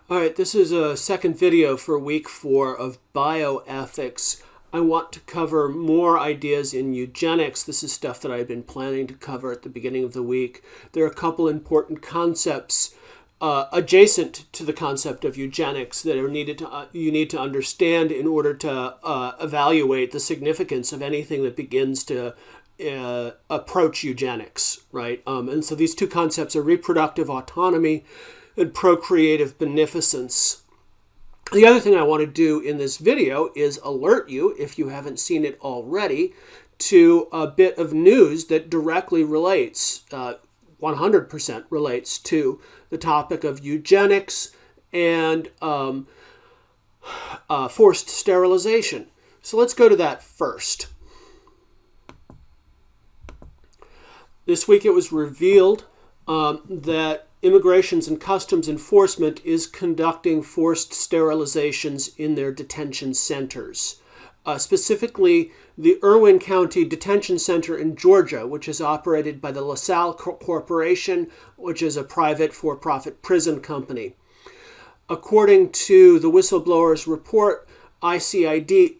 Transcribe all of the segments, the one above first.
All right, this is a second video for week 4 of bioethics. I want to cover more ideas in eugenics. This is stuff that I've been planning to cover at the beginning of the week. There are a couple important concepts adjacent to the concept of eugenics that are you need to understand in order to evaluate the significance of anything that begins to approach eugenics, right? And so these two concepts are reproductive autonomy and procreative beneficence. The other thing I want to do in this video is alert you, if you haven't seen it already, to a bit of news that directly relates, 100% relates to the topic of eugenics and forced sterilization. So let's go to that first. This week it was revealed that Immigrations and Customs Enforcement is conducting forced sterilizations in their detention centers. Specifically, the Irwin County Detention Center in Georgia, which is operated by the LaSalle Corporation, which is a private for-profit prison company. According to the whistleblower's report, ICDC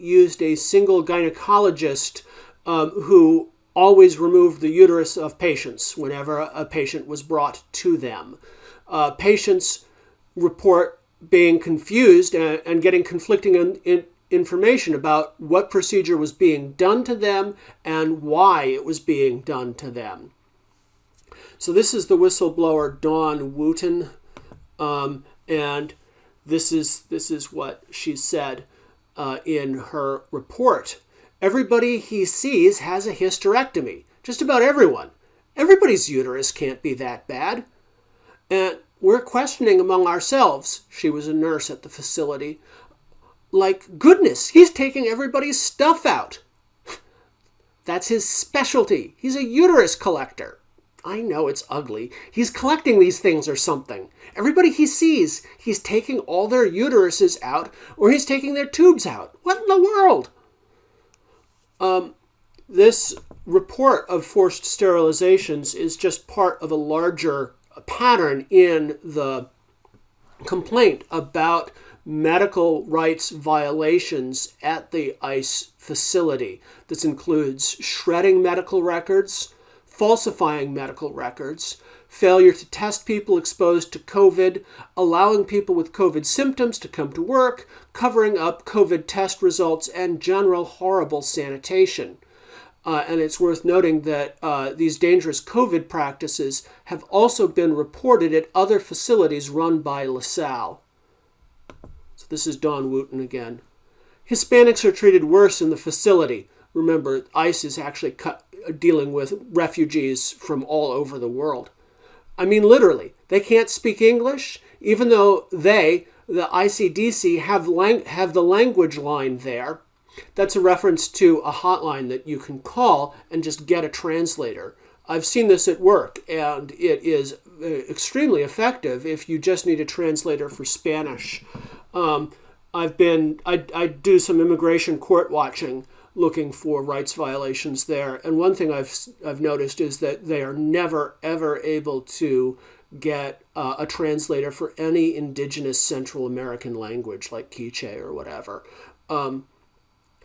used a single gynecologist who always removed the uterus of patients whenever a patient was brought to them. Patients report being confused and getting conflicting information about what procedure was being done to them and why it was being done to them. So this is the whistleblower Dawn Wooten, and this is what she said in her report. Everybody he sees has a hysterectomy. Just about everyone. Everybody's uterus can't be that bad. And we're questioning among ourselves, she was a nurse at the facility, like, goodness, he's taking everybody's stuff out. That's his specialty. He's a uterus collector. I know it's ugly. He's collecting these things or something. Everybody he sees, he's taking all their uteruses out or he's taking their tubes out. What in the world? This report of forced sterilizations is just part of a larger pattern in the complaint about medical rights violations at the ICE facility. This includes shredding medical records, falsifying medical records, failure to test people exposed to COVID, allowing people with COVID symptoms to come to work, covering up COVID test results, and general horrible sanitation. And it's worth noting that these dangerous COVID practices have also been reported at other facilities run by LaSalle. So this is Dawn Wooten again. Hispanics are treated worse in the facility. Remember, ICE is actually dealing with refugees from all over the world. I mean, literally, they can't speak English, even though the ICDC, have the language line there. That's a reference to a hotline that you can call and just get a translator. I've seen this at work, and it is extremely effective if you just need a translator for Spanish. I do some immigration court watching, looking for rights violations there. And one thing I've noticed is that they are never, ever able to get a translator for any indigenous Central American language like Quiche or whatever.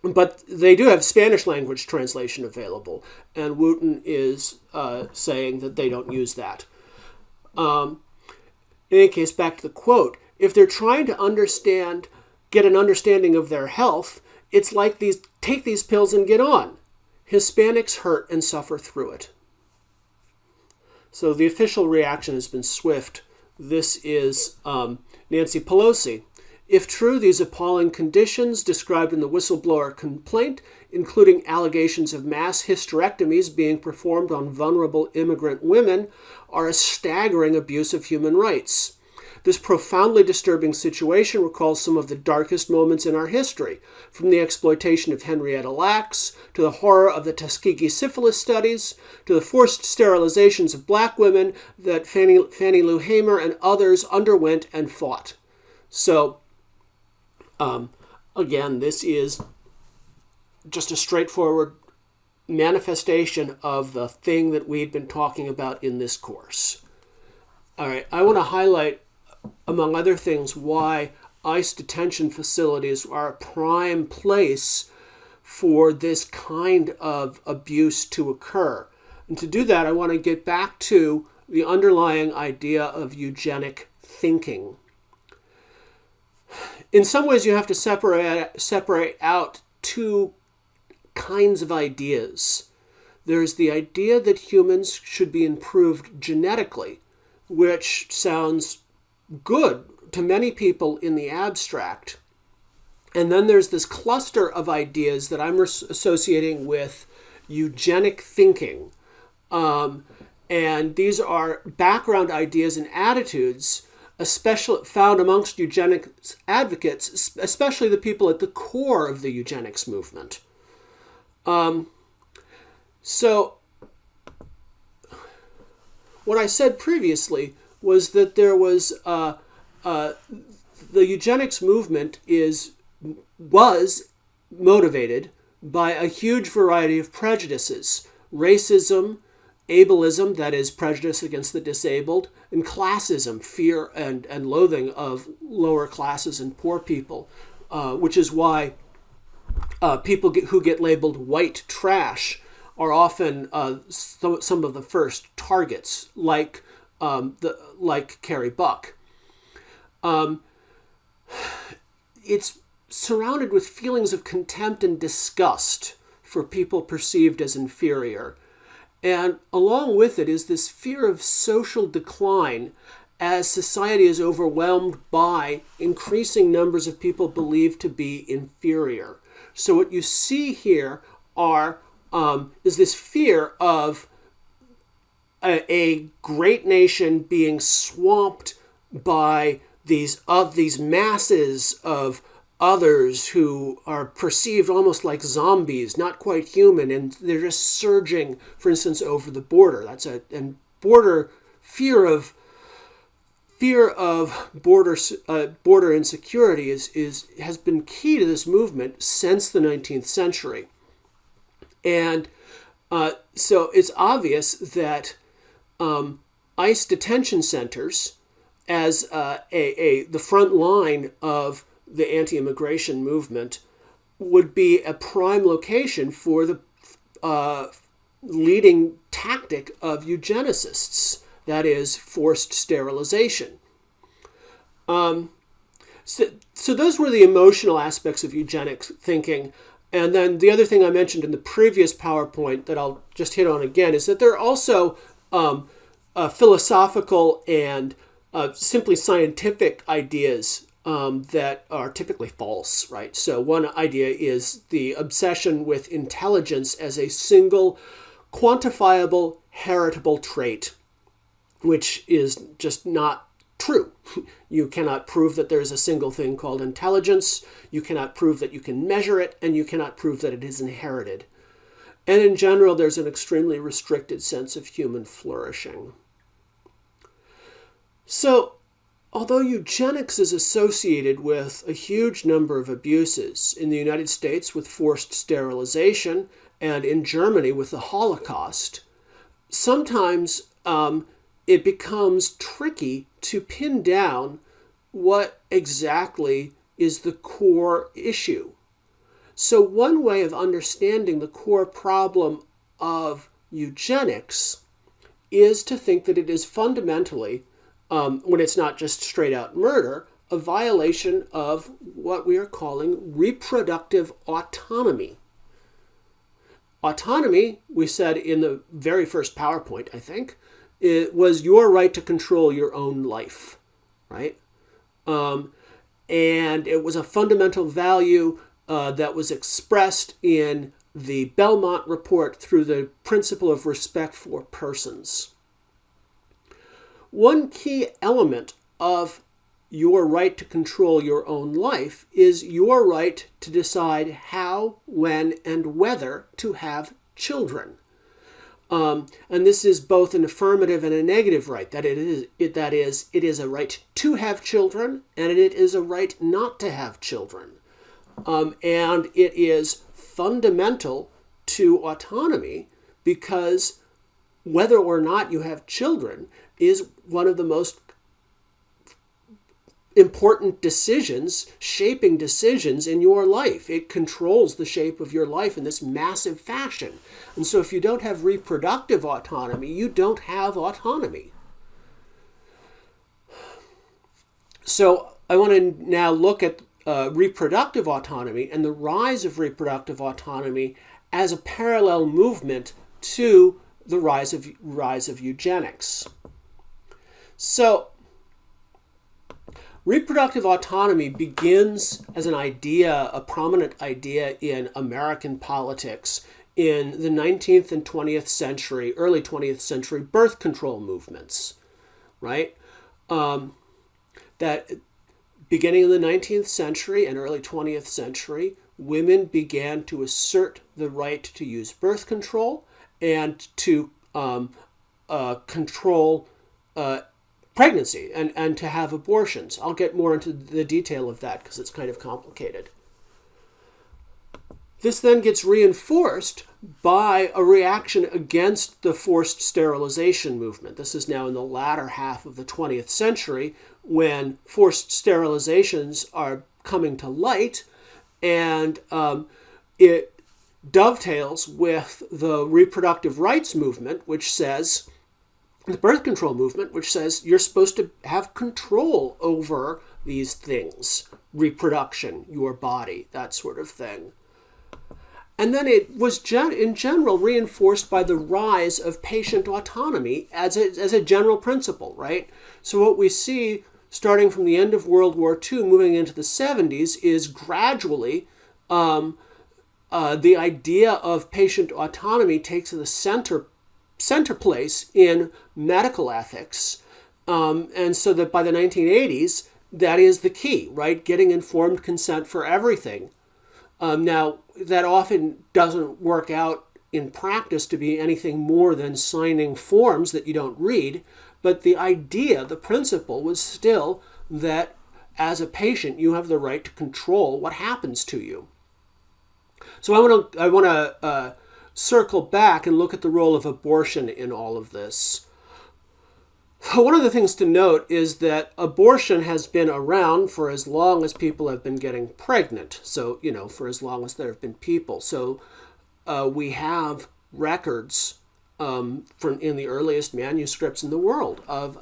But they do have Spanish language translation available. And Wooten is saying that they don't use that. In any case, back to the quote. If they're trying to get an understanding of their health, it's like take these pills and get on. Hispanics hurt and suffer through it. So the official reaction has been swift. This is Nancy Pelosi. If true, these appalling conditions described in the whistleblower complaint, including allegations of mass hysterectomies being performed on vulnerable immigrant women, are a staggering abuse of human rights. This profoundly disturbing situation recalls some of the darkest moments in our history, from the exploitation of Henrietta Lacks, to the horror of the Tuskegee syphilis studies, to the forced sterilizations of black women that Fannie Lou Hamer and others underwent and fought. So, again, this is just a straightforward manifestation of the thing that we've been talking about in this course. All right, I want to highlight among other things, why ICE detention facilities are a prime place for this kind of abuse to occur. And to do that, I want to get back to the underlying idea of eugenic thinking. In some ways, you have to separate out two kinds of ideas. There's the idea that humans should be improved genetically, which sounds good to many people in the abstract. And then there's this cluster of ideas that I'm associating with eugenic thinking. And these are background ideas and attitudes, especially found amongst eugenics advocates, especially the people at the core of the eugenics movement. So what I said previously was that there was the eugenics movement was motivated by a huge variety of prejudices: racism, ableism, that is prejudice against the disabled, and classism, fear and loathing of lower classes and poor people, which is why people who get labeled white trash are often some of the first targets, like Carrie Buck. It's surrounded with feelings of contempt and disgust for people perceived as inferior. And along with it is this fear of social decline as society is overwhelmed by increasing numbers of people believed to be inferior. So what you see here is this fear of a great nation being swamped by these masses of others who are perceived almost like zombies, not quite human, and they're just surging, for instance, over the border. Fear of border insecurity has been key to this movement since the 19th century. And so it's obvious that ICE detention centers, as the front line of the anti-immigration movement, would be a prime location for the leading tactic of eugenicists, that is, forced sterilization. So those were the emotional aspects of eugenic thinking. And then the other thing I mentioned in the previous PowerPoint that I'll just hit on again is that there are also philosophical and simply scientific ideas that are typically false, right? So one idea is the obsession with intelligence as a single quantifiable, heritable trait, which is just not true. You cannot prove that there is a single thing called intelligence. You cannot prove that you can measure it, and you cannot prove that it is inherited. And in general, there's an extremely restricted sense of human flourishing. So, although eugenics is associated with a huge number of abuses, in the United States with forced sterilization, and in Germany with the Holocaust, sometimes it becomes tricky to pin down what exactly is the core issue. So one way of understanding the core problem of eugenics is to think that it is fundamentally, when it's not just straight out murder, a violation of what we are calling reproductive autonomy. Autonomy, we said in the very first PowerPoint, I think, it was your right to control your own life, right? And it was a fundamental value that was expressed in the Belmont Report through the principle of respect for persons. One key element of your right to control your own life is your right to decide how, when, and whether to have children. And this is both an affirmative and a negative right. That is, it is a right to have children, and it is a right not to have children. And it is fundamental to autonomy because whether or not you have children is one of the most important decisions, shaping decisions in your life. It controls the shape of your life in this massive fashion. And so if you don't have reproductive autonomy, you don't have autonomy. So I want to now look at reproductive autonomy and the rise of reproductive autonomy as a parallel movement to the rise of eugenics. So reproductive autonomy begins as an idea, a prominent idea in American politics in the 19th and 20th century, early 20th century birth control movements, right? That beginning in the 19th century and early 20th century, women began to assert the right to use birth control and to control pregnancy and to have abortions. I'll get more into the detail of that because it's kind of complicated. This then gets reinforced by a reaction against the forced sterilization movement. This is now in the latter half of the 20th century when forced sterilizations are coming to light, and it dovetails with the reproductive rights movement, which says, the birth control movement, which says you're supposed to have control over these things, reproduction, your body, that sort of thing. And then it was in general reinforced by the rise of patient autonomy as a general principle, right? So what we see starting from the end of World War II, moving into the 70s, is gradually the idea of patient autonomy takes the center place in medical ethics. And so that by the 1980s, that is the key, right? Getting informed consent for everything. Now, that often doesn't work out in practice to be anything more than signing forms that you don't read. But the idea, the principle was still that as a patient, you have the right to control what happens to you. So I want to circle back and look at the role of abortion in all of this. One of the things to note is that abortion has been around for as long as people have been getting pregnant. So, for as long as there have been people. So we have records from in the earliest manuscripts in the world of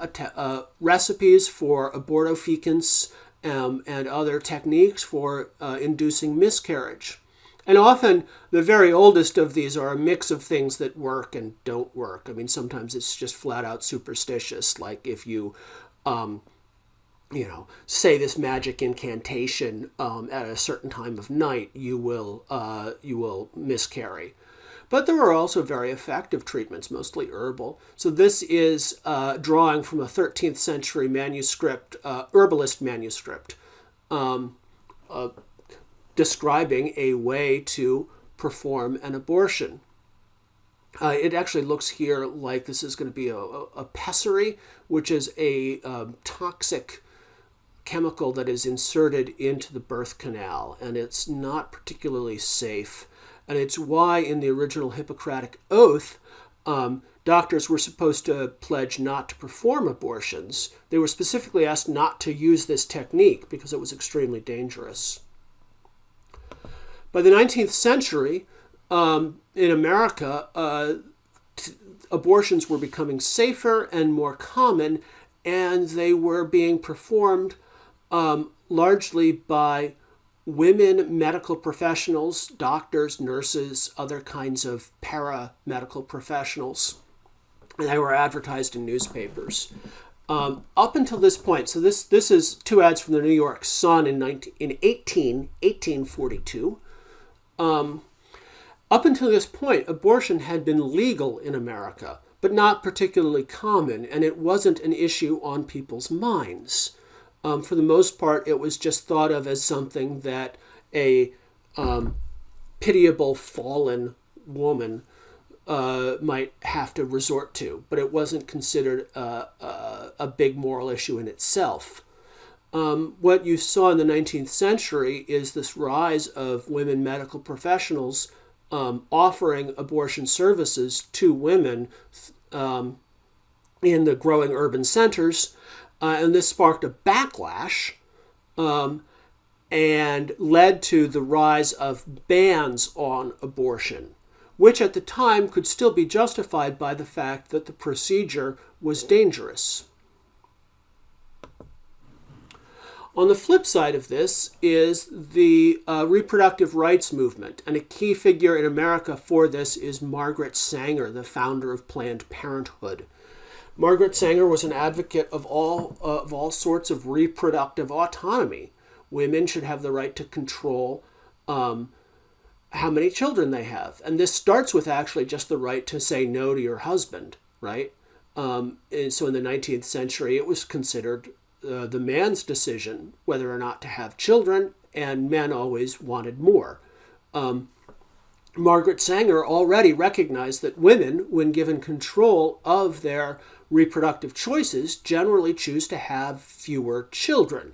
recipes for abortifacient and other techniques for inducing miscarriage. And often the very oldest of these are a mix of things that work and don't work. I mean, sometimes it's just flat out superstitious. Like if you, say this magic incantation at a certain time of night, you will miscarry. But there are also very effective treatments, mostly herbal. So this is drawing from a 13th century manuscript, herbalist manuscript, describing a way to perform an abortion. It actually looks here like this is going to be a pessary, which is a toxic chemical that is inserted into the birth canal, and it's not particularly safe. And it's why in the original Hippocratic Oath, doctors were supposed to pledge not to perform abortions. They were specifically asked not to use this technique because it was extremely dangerous. By the 19th century, in America, abortions were becoming safer and more common, and they were being performed largely by women medical professionals, doctors, nurses, other kinds of paramedical professionals, and they were advertised in newspapers. Up until this point, so this is two ads from the New York Sun in 1842. Up until this point, abortion had been legal in America, but not particularly common, and it wasn't an issue on people's minds. For the most part, it was just thought of as something that a pitiable fallen woman might have to resort to, but it wasn't considered a big moral issue in itself. What you saw in the 19th century is this rise of women medical professionals offering abortion services to women in the growing urban centers, and this sparked a backlash and led to the rise of bans on abortion, which at the time could still be justified by the fact that the procedure was dangerous. On the flip side of this is the reproductive rights movement, and a key figure in America for this is Margaret Sanger, the founder of Planned Parenthood. Margaret Sanger was an advocate of all sorts of reproductive autonomy. Women should have the right to control how many children they have. And this starts with actually just the right to say no to your husband, right? And so in the 19th century, it was considered the man's decision whether or not to have children, and men always wanted more. Margaret Sanger already recognized that women, when given control of their reproductive choices, generally choose to have fewer children.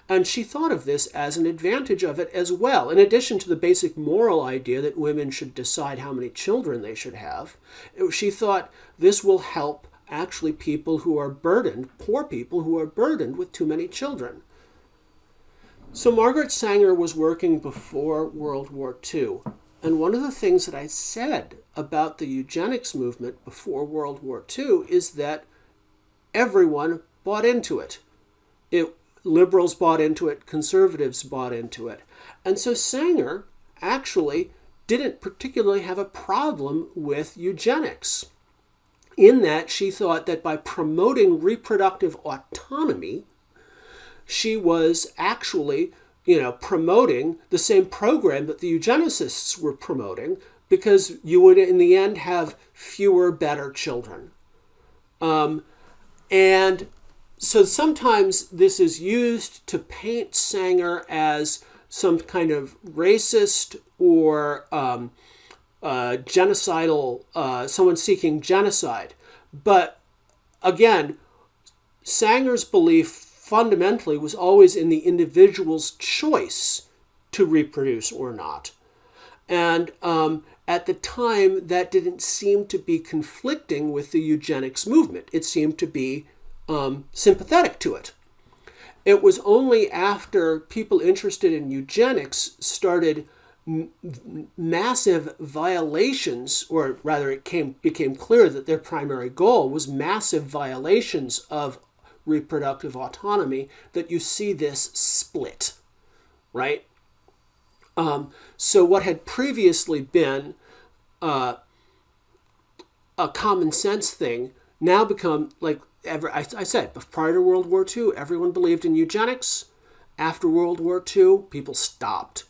And she thought of this as an advantage of it as well. In addition to the basic moral idea that women should decide how many children they should have, she thought this will help actually people who are burdened, poor people who are burdened with too many children. So Margaret Sanger was working before World War II. And one of the things that I said about the eugenics movement before World War II is that everyone bought into it. Liberals bought into it, conservatives bought into it. And so Sanger actually didn't particularly have a problem with eugenics, in that she thought that by promoting reproductive autonomy, she was actually, promoting the same program that the eugenicists were promoting, because you would, in the end, have fewer, better children. And so sometimes this is used to paint Sanger as some kind of racist or genocidal, someone seeking genocide. But again, Sanger's belief fundamentally was always in the individual's choice to reproduce or not. And at the time, that didn't seem to be conflicting with the eugenics movement. It seemed to be sympathetic to it. It was only after people interested in eugenics started massive violations, or rather it became clear that their primary goal was massive violations of reproductive autonomy, that you see this split, right? So what had previously been a common sense thing now become like, I said, prior to World War II, everyone believed in eugenics. After World War II, people stopped.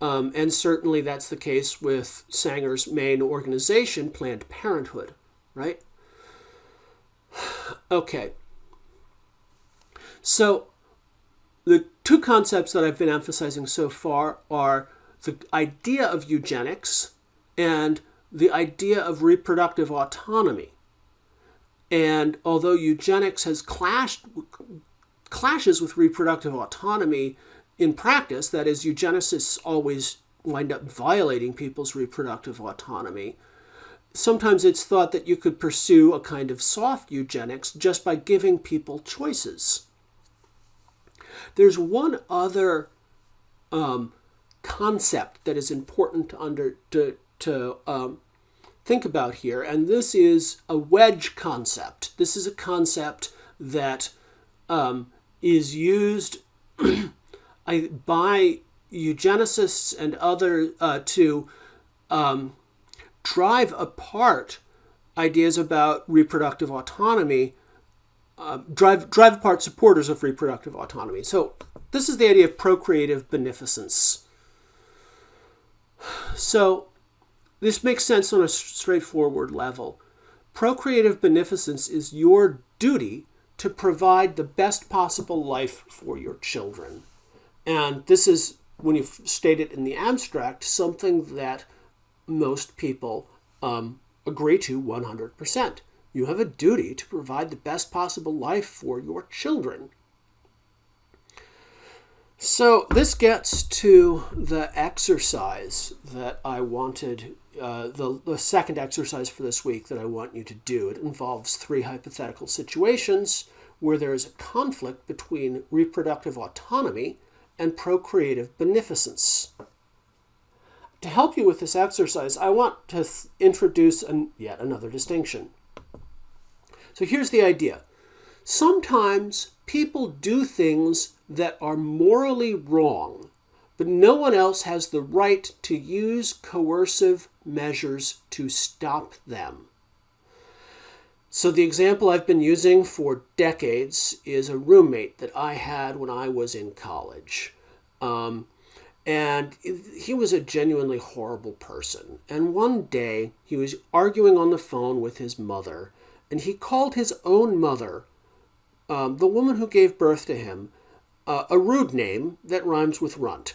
And certainly that's the case with Sanger's main organization, Planned Parenthood, right? Okay. So the two concepts that I've been emphasizing so far are the idea of eugenics and the idea of reproductive autonomy. And although eugenics has clashes with reproductive autonomy in practice, that is, eugenicists always wind up violating people's reproductive autonomy, sometimes it's thought that you could pursue a kind of soft eugenics just by giving people choices. There's one other concept that is important to think about here, and this is a wedge concept. This is a concept that is used by eugenicists and others to drive apart ideas about reproductive autonomy, drive apart supporters of reproductive autonomy. So this is the idea of procreative beneficence. So this makes sense on a straightforward level. Procreative beneficence is your duty to provide the best possible life for your children. And this is, when you state it in the abstract, something that most people agree to 100%. You have a duty to provide the best possible life for your children. So this gets to the exercise that I wanted, the second exercise for this week that I want you to do. It involves 3 hypothetical situations where there is a conflict between reproductive autonomy and procreative beneficence. To help you with this exercise, I want to introduce yet another distinction. So here's the idea. Sometimes people do things that are morally wrong, but no one else has the right to use coercive measures to stop them. So the example I've been using for decades is a roommate that I had when I was in college. And he was a genuinely horrible person. And one day he was arguing on the phone with his mother, and he called his own mother, the woman who gave birth to him, a rude name that rhymes with runt.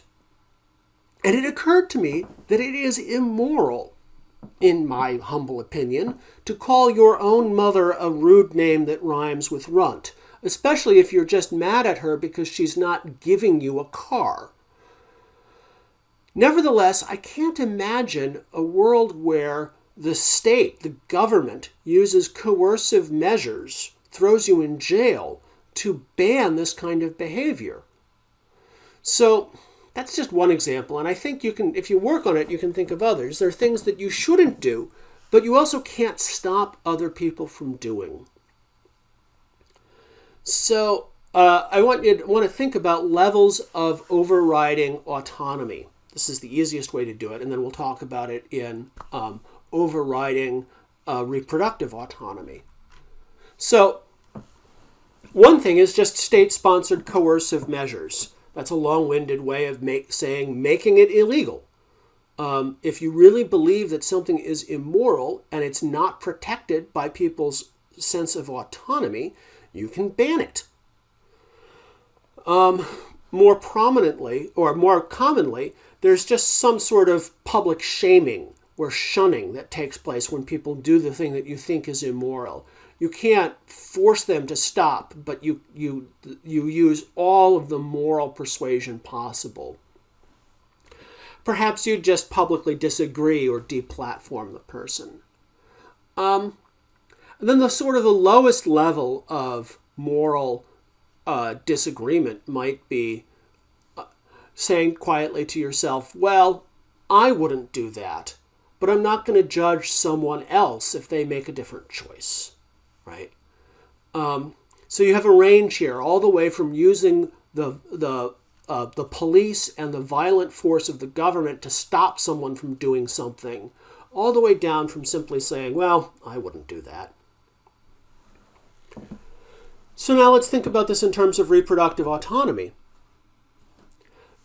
And it occurred to me that it is immoral, in my humble opinion, to call your own mother a rude name that rhymes with runt, especially if you're just mad at her because she's not giving you a car. Nevertheless, I can't imagine a world where the state, the government, uses coercive measures, throws you in jail to ban this kind of behavior. So that's just one example, and I think you can, if you work on it, you can think of others. There are things that you shouldn't do, but you also can't stop other people from doing. So I want you to think about levels of overriding autonomy. This is the easiest way to do it, and then we'll talk about it in overriding reproductive autonomy. So one thing is just state-sponsored coercive measures. That's a long-winded way of saying making it illegal. If you really believe that something is immoral and it's not protected by people's sense of autonomy, you can ban it. More prominently, or more commonly, there's just some sort of public shaming or shunning that takes place when people do the thing that you think is immoral. You can't force them to stop, but you use all of the moral persuasion possible. Perhaps you just publicly disagree or deplatform the person. And then the sort of the lowest level of moral disagreement might be saying quietly to yourself, well, I wouldn't do that, but I'm not going to judge someone else if they make a different choice, right? So you have a range here, all the way from using the police and the violent force of the government to stop someone from doing something, all the way down from simply saying, well, I wouldn't do that. So now let's think about this in terms of reproductive autonomy.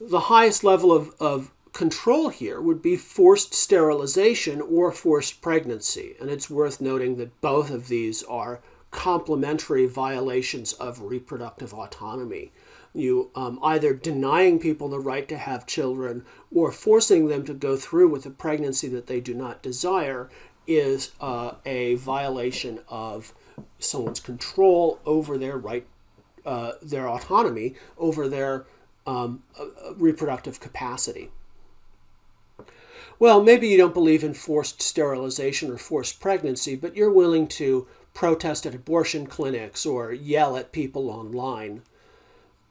The highest level of control here would be forced sterilization or forced pregnancy. And it's worth noting that both of these are complementary violations of reproductive autonomy. You either denying people the right to have children or forcing them to go through with a pregnancy that they do not desire is a violation of someone's control over their right, their autonomy over their reproductive capacity. Well, maybe you don't believe in forced sterilization or forced pregnancy, but you're willing to protest at abortion clinics or yell at people online.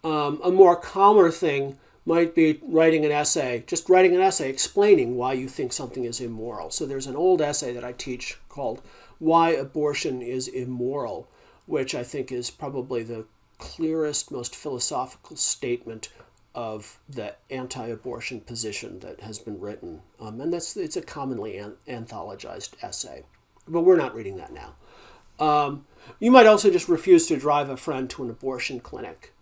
A more calmer thing might be writing an essay explaining why you think something is immoral. So there's an old essay that I teach called Why Abortion is Immoral, which I think is probably the clearest, most philosophical statement of the anti-abortion position that has been written. And it's a commonly anthologized essay. But we're not reading that now. You might also just refuse to drive a friend to an abortion clinic.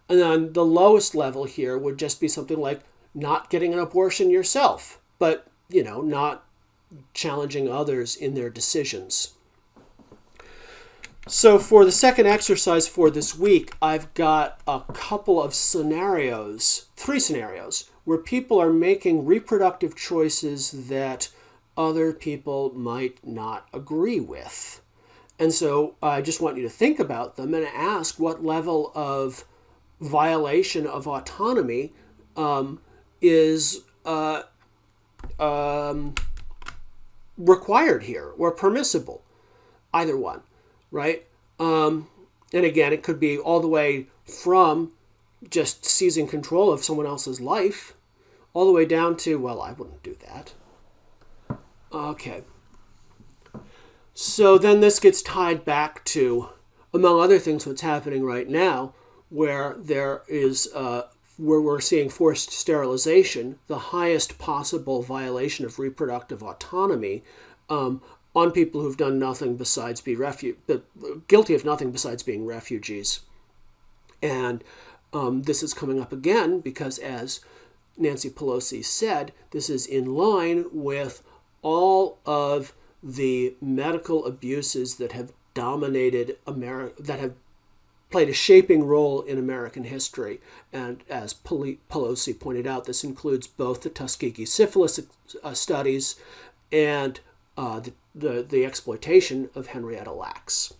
And then the lowest level here would just be something like not getting an abortion yourself, but, not challenging others in their decisions. So for the second exercise for this week, I've got a couple of scenarios, 3 scenarios, where people are making reproductive choices that other people might not agree with. And so I just want you to think about them and ask what level of violation of autonomy is required here or permissible. Either one, right? And And again, it could be all the way from just seizing control of someone else's life, all the way down to, well, I wouldn't do that. Okay. So then this gets tied back to, among other things, what's happening right now, where there is, where we're seeing forced sterilization, the highest possible violation of reproductive autonomy, on people who've done nothing besides be guilty of nothing besides being refugees. And this is coming up again because, as Nancy Pelosi said, this is in line with all of the medical abuses that have dominated America, that have played a shaping role in American history. And as Pelosi pointed out, this includes both the Tuskegee syphilis studies and the exploitation of Henrietta Lacks.